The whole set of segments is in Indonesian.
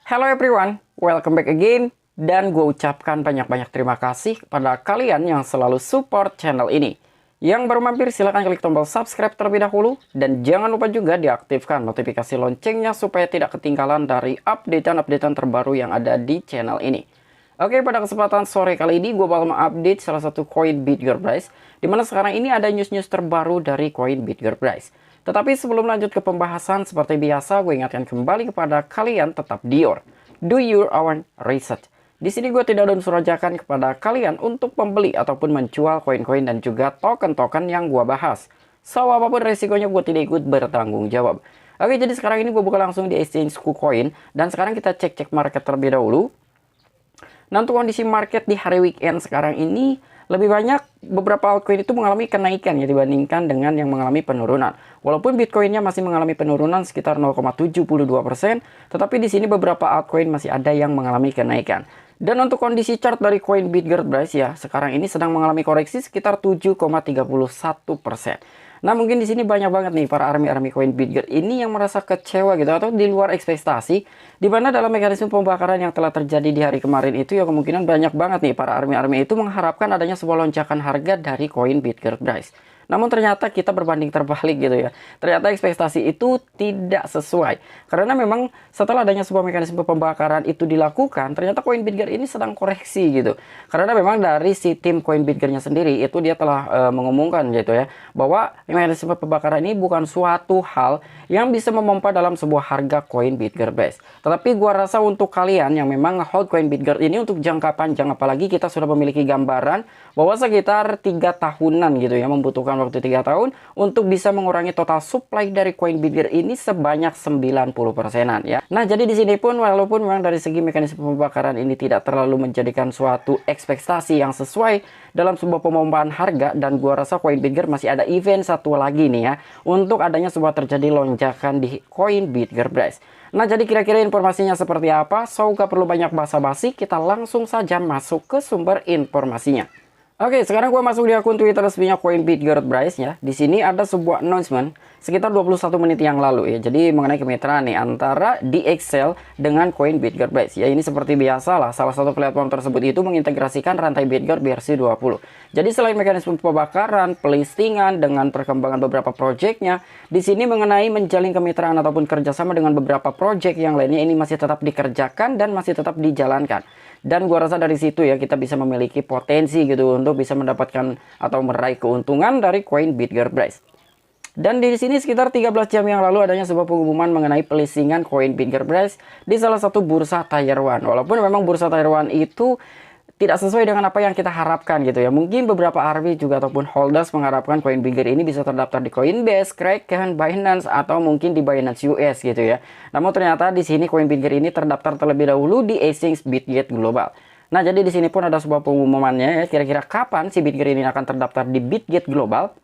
Hello everyone, welcome back again. Dan gue ucapkan banyak-banyak terima kasih kepada kalian yang selalu support channel ini. Yang baru mampir silahkan klik tombol subscribe terlebih dahulu. Dan jangan lupa juga diaktifkan notifikasi loncengnya supaya tidak ketinggalan dari updatean-updatean terbaru yang ada di channel ini. Oke, pada kesempatan sore kali ini gue bakal mengupdate salah satu koin BitGearBrize. Dimana sekarang ini ada news-news terbaru dari koin BitGearBrize. Tetapi sebelum lanjut ke pembahasan, seperti biasa gue ingatkan kembali kepada kalian tetap do your own research. Di sini gue tidak ada unsur ajakan kepada kalian untuk membeli ataupun menjual koin-koin dan juga token-token yang gue bahas. So, apapun resikonya gue tidak ikut bertanggung jawab. Oke, jadi sekarang ini gue buka langsung di exchange KuCoin. Dan sekarang kita cek-cek market terlebih dahulu. Nah, untuk kondisi market di hari weekend sekarang ini, lebih banyak beberapa altcoin itu mengalami kenaikan ya dibandingkan dengan yang mengalami penurunan. Walaupun Bitcoinnya masih mengalami penurunan sekitar 0,72%, tetapi di sini beberapa altcoin masih ada yang mengalami kenaikan. Dan untuk kondisi chart dari koin BitGearBrize ya, sekarang ini sedang mengalami koreksi sekitar 7,31%. Nah, mungkin di sini banyak banget nih para army koin BitGear ini yang merasa kecewa gitu atau di luar ekspektasi, di mana dalam mekanisme pembakaran yang telah terjadi di hari kemarin itu ya kemungkinan banyak banget nih para army itu mengharapkan adanya sebuah lonjakan harga dari koin BitGearBrize. Namun ternyata kita berbanding terbalik gitu ya. Ternyata ekspektasi itu tidak sesuai. Karena memang setelah adanya sebuah mekanisme pembakaran itu dilakukan, ternyata koin BitGear ini sedang koreksi gitu. Karena memang dari si tim koin BitGear-nya sendiri itu dia telah mengumumkan gitu ya, bahwa mekanisme pembakaran ini bukan suatu hal yang bisa memompa dalam sebuah harga koin BitGearBrize. Tetapi gua rasa untuk kalian yang memang hold koin BitGear ini untuk jangka panjang, apalagi kita sudah memiliki gambaran bahwa sekitar 3 tahunan gitu ya, membutuhkan waktu 3 tahun untuk bisa mengurangi total supply dari koin BitGear ini sebanyak 90%-an ya. Nah, jadi di sini pun walaupun memang dari segi mekanisme pembakaran ini tidak terlalu menjadikan suatu ekspektasi yang sesuai dalam sebuah pemompaan harga, dan gua rasa koin BitGear masih ada event satu lagi nih ya untuk adanya sebuah terjadi lonjakan di koin BitGearBrize. Nah, jadi kira-kira informasinya seperti apa? So, gak perlu banyak basa-basi, kita langsung saja masuk ke sumber informasinya. Oke, sekarang gue masuk di akun Twitter resminya koin BitGearBrize ya. Di sini ada sebuah announcement sekitar 21 menit yang lalu ya. Jadi mengenai kemitraan nih antara DXL dengan koin BitGearBrize. Ya, ini seperti biasa lah. Salah satu platform tersebut itu mengintegrasikan rantai BitGear versi 20. Jadi selain mekanisme pembakaran, pelistingan dengan perkembangan beberapa projectnya, di sini mengenai menjalin kemitraan ataupun kerjasama dengan beberapa project yang lainnya ini masih tetap dikerjakan dan masih tetap dijalankan. Dan gua rasa dari situ ya kita bisa memiliki potensi gitu untuk bisa mendapatkan atau meraih keuntungan dari koin BitGearBrize. Dan di sini sekitar 13 jam yang lalu adanya sebuah pengumuman mengenai pelisingan koin BitGearBrize di salah satu bursa Tier 1. Walaupun memang bursa Tier 1 itu tidak sesuai dengan apa yang kita harapkan gitu ya. Mungkin beberapa RV juga ataupun holders mengharapkan koin BitGear ini bisa terdaftar di Coinbase, Kraken, Binance atau mungkin di Binance US gitu ya. Namun ternyata di sini koin BitGear ini terdaftar terlebih dahulu di exchange Bitget Global. Nah, jadi di sini pun ada sebuah pengumumannya ya, kira-kira kapan si BitGear ini akan terdaftar di Bitget Global.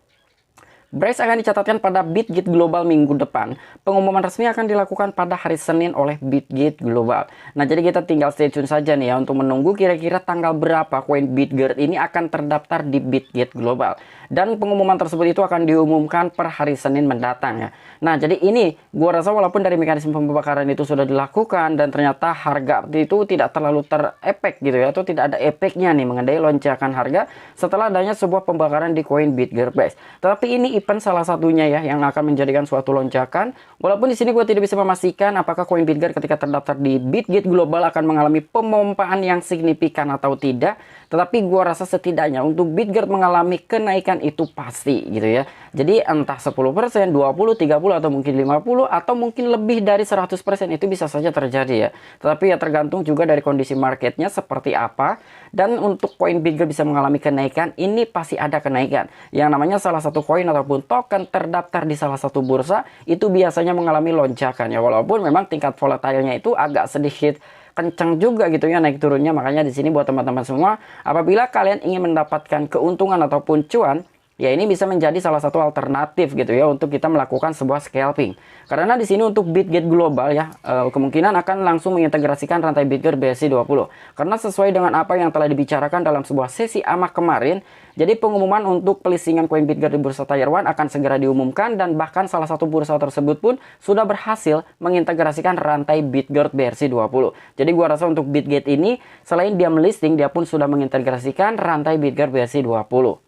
Braze akan dicatatkan pada Bitget Global minggu depan. Pengumuman resmi akan dilakukan pada hari Senin oleh Bitget Global. Nah, jadi kita tinggal stay tune saja nih ya untuk menunggu kira-kira tanggal berapa koin BitGear ini akan terdaftar di Bitget Global. Dan pengumuman tersebut itu akan diumumkan per hari Senin mendatang ya. Nah, jadi ini gua rasa walaupun dari mekanisme pembakaran itu sudah dilakukan dan ternyata harga itu tidak terlalu terefek gitu ya, atau tidak ada efeknya nih mengenai lonjakan harga setelah adanya sebuah pembakaran di koin BitGearBrize. Tetapi ini event salah satunya ya yang akan menjadikan suatu lonjakan. Walaupun di sini gue tidak bisa memastikan apakah koin BitGear ketika terdaftar di Bitget Global akan mengalami pemompaan yang signifikan atau tidak. Tetapi gue rasa setidaknya untuk BitGear mengalami kenaikan itu pasti gitu ya. Jadi entah 10%, 20, 30 atau mungkin 50 atau mungkin lebih dari 100% itu bisa saja terjadi ya. Tetapi ya tergantung juga dari kondisi marketnya seperti apa. Dan untuk koin BitGear bisa mengalami kenaikan, ini pasti ada kenaikan. Yang namanya salah satu koin ataupun token terdaftar di salah satu bursa itu biasanya mengalami lonjakan ya. Walaupun memang tingkat volatilenya itu agak sedikit kencang juga gitu ya naik turunnya. Makanya di sini buat teman-teman semua, apabila kalian ingin mendapatkan keuntungan ataupun cuan, ya ini bisa menjadi salah satu alternatif gitu ya untuk kita melakukan sebuah scalping. Karena di sini untuk Bitget global ya kemungkinan akan langsung mengintegrasikan rantai Bitget BSC20. Karena sesuai dengan apa yang telah dibicarakan dalam sebuah sesi AMA kemarin, jadi pengumuman untuk pelisingan koin Bitget di bursa Tier 1 akan segera diumumkan, dan bahkan salah satu bursa tersebut pun sudah berhasil mengintegrasikan rantai Bitget BRC20. Jadi gua rasa untuk Bitget ini selain dia melisting, dia pun sudah mengintegrasikan rantai Bitget BRC20.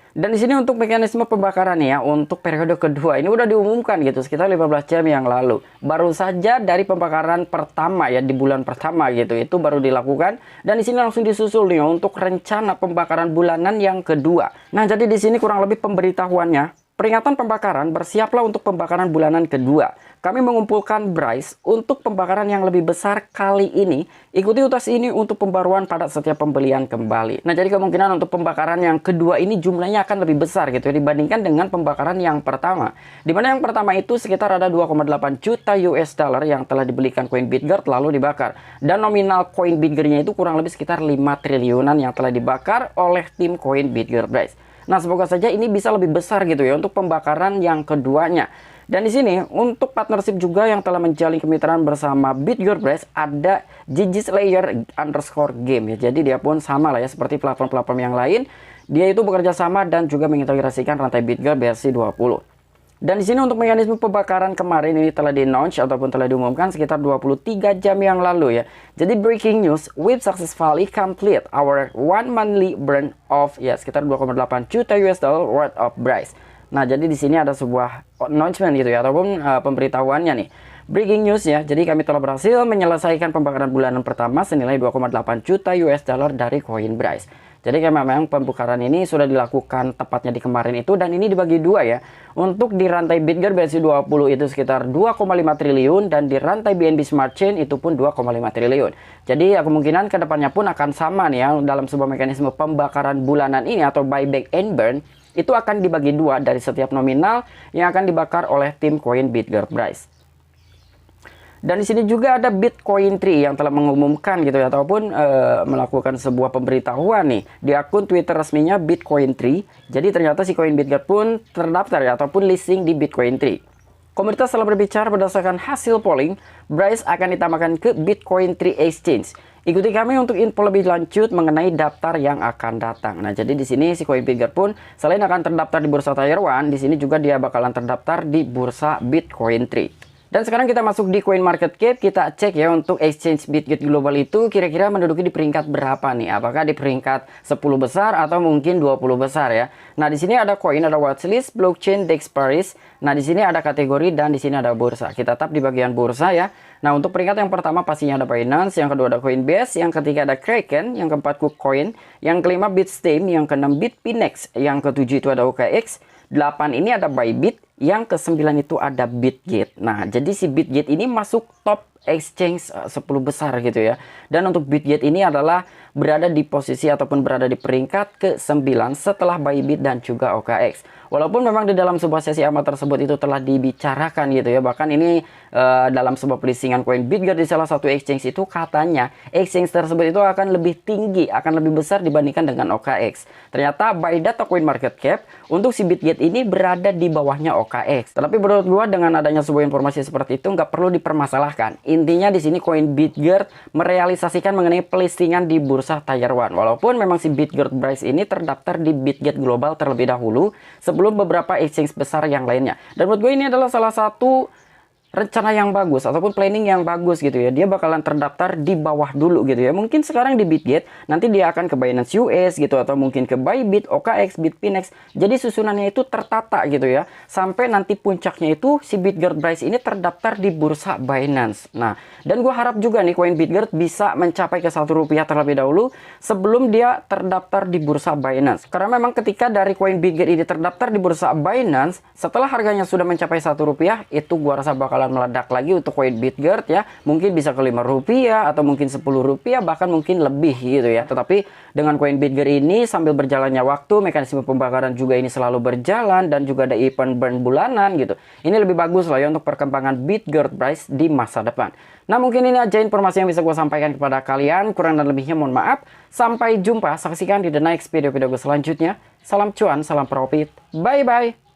Dan di sini untuk mekanisme pembakaran ya untuk periode kedua ini udah diumumkan gitu sekitar 15 jam yang lalu. Baru saja dari pembakaran pertama ya di bulan pertama gitu itu baru dilakukan, dan di sini langsung disusul nih untuk rencana pembakaran bulanan yang kedua. Nah, jadi di sini kurang lebih pemberitahuannya, peringatan pembakaran, bersiaplah untuk pembakaran bulanan kedua. Kami mengumpulkan Bryce untuk pembakaran yang lebih besar kali ini. Ikuti utas ini untuk pembaruan pada setiap pembelian kembali. Nah, jadi kemungkinan untuk pembakaran yang kedua ini jumlahnya akan lebih besar gitu ya, dibandingkan dengan pembakaran yang pertama. Dimana yang pertama itu sekitar ada 2,8 juta US dollar yang telah dibelikan koin Bitget lalu dibakar. Dan nominal koin Bitgetnya itu kurang lebih sekitar 5 triliunan yang telah dibakar oleh tim koin Bitget Bryce. Nah, semoga saja ini bisa lebih besar gitu ya untuk pembakaran yang keduanya. Dan di sini untuk partnership juga yang telah menjalin kemitraan bersama Bitget Bryce ada GGSlayer_game ya. Jadi dia pun sama lah ya seperti platform-platform yang lain. Dia itu bekerja sama dan juga mengintegrasikan rantai Bitget BRC20. Dan di sini untuk mekanisme pembakaran kemarin ini telah di-launch ataupun telah diumumkan sekitar 23 jam yang lalu ya. Jadi breaking news, we've successfully complete our 1 monthly burn of ya sekitar 2,8 juta US dollar worth of Bryce. Nah, jadi di sini ada sebuah announcement gitu ya ataupun pemberitahuannya nih. Breaking news ya. Jadi kami telah berhasil menyelesaikan pembakaran bulanan pertama senilai 2,8 juta US dollar dari koin Bryce. Jadi memang pembakaran ini sudah dilakukan tepatnya di kemarin itu, dan ini dibagi dua ya. Untuk di rantai Bitget BRC20 itu sekitar 2,5 triliun dan di rantai BNB Smart Chain itu pun 2,5 triliun. Jadi ya kemungkinan kedepannya pun akan sama nih ya dalam sebuah mekanisme pembakaran bulanan ini atau buyback and burn. Itu akan dibagi dua dari setiap nominal yang akan dibakar oleh tim koin Bitget Bryce. Dan di sini juga ada Bitcoin Tree yang telah mengumumkan gitu ya ataupun melakukan sebuah pemberitahuan nih di akun Twitter resminya Bitcoin Tree. Jadi ternyata si koin Bitget pun terdaftar ya ataupun listing di Bitcoin Tree. Komunitas telah berbicara berdasarkan hasil polling, Bryce akan ditambahkan ke Bitcoin Tree Exchange. Ikuti kami untuk info lebih lanjut mengenai daftar yang akan datang. Nah, jadi di sini si koin Bitget pun selain akan terdaftar di bursa Tier 1, di sini juga dia bakalan terdaftar di bursa Bitcoin Tree. Dan sekarang kita masuk di Coin Market Cap, kita cek ya untuk exchange Bitget global itu kira-kira menduduki di peringkat berapa nih? Apakah di peringkat 10 besar atau mungkin 20 besar ya? Nah, di sini ada koin, ada watchlist, blockchain, DEX Paris. Nah, di sini ada kategori dan di sini ada bursa. Kita tap di bagian bursa ya. Nah, untuk peringkat yang pertama pastinya ada Binance, yang kedua ada Coinbase, yang ketiga ada Kraken, yang keempat KuCoin, yang kelima Bitstamp, yang keenam Bitfinex, yang ketujuh itu ada OKX, 8 ini ada Bybit, yang ke-9 itu ada Bitget. Nah, jadi si Bitget ini masuk top exchange 10 besar gitu ya. Dan untuk Bitget ini adalah berada di posisi ataupun berada di peringkat ke-9 setelah Bybit dan juga OKX. Walaupun memang di dalam sebuah sesi AMA tersebut itu telah dibicarakan gitu ya. Bahkan ini dalam sebuah pelisingan koin Bitget di salah satu exchange itu katanya exchange tersebut itu akan lebih tinggi, akan lebih besar dibandingkan dengan OKX. Ternyata by data Coin Market Cap untuk si Bitget ini berada di bawahnya OKX. Tetapi menurut gua dengan adanya sebuah informasi seperti itu nggak perlu dipermasalahkan. Intinya di sini koin Bitget merealisasikan mengenai pelistingan di bursa Tier 1. Walaupun memang si Bitget Bryce ini terdaftar di Bitget Global terlebih dahulu sebelum beberapa exchange besar yang lainnya. Dan menurut gue ini adalah salah satu rencana yang bagus ataupun planning yang bagus gitu ya. Dia bakalan terdaftar di bawah dulu gitu ya. Mungkin sekarang di Bitget, nanti dia akan ke Binance US gitu atau mungkin ke Bybit, OKX, Bitfinex. Jadi susunannya itu tertata gitu ya. Sampai nanti puncaknya itu si Bitget Bryce ini terdaftar di bursa Binance. Nah, dan gue harap juga nih koin Bitget bisa mencapai ke Rp1 terlebih dahulu sebelum dia terdaftar di bursa Binance. Karena memang ketika dari koin Bitget ini terdaftar di bursa Binance, setelah harganya sudah mencapai Rp1, itu gue rasa bakal bakalan meledak lagi untuk koin Bitgert ya. Mungkin bisa ke Rp5 atau mungkin Rp10, bahkan mungkin lebih gitu ya. Tetapi dengan koin Bitgert ini sambil berjalannya waktu, mekanisme pembakaran juga ini selalu berjalan, dan juga ada event burn bulanan gitu. Ini lebih bagus lah ya untuk perkembangan Bitgert price di masa depan. Nah, mungkin ini aja informasi yang bisa gue sampaikan kepada kalian. Kurang dan lebihnya mohon maaf. Sampai jumpa, saksikan di the next video-video gue selanjutnya. Salam cuan, salam profit. Bye-bye.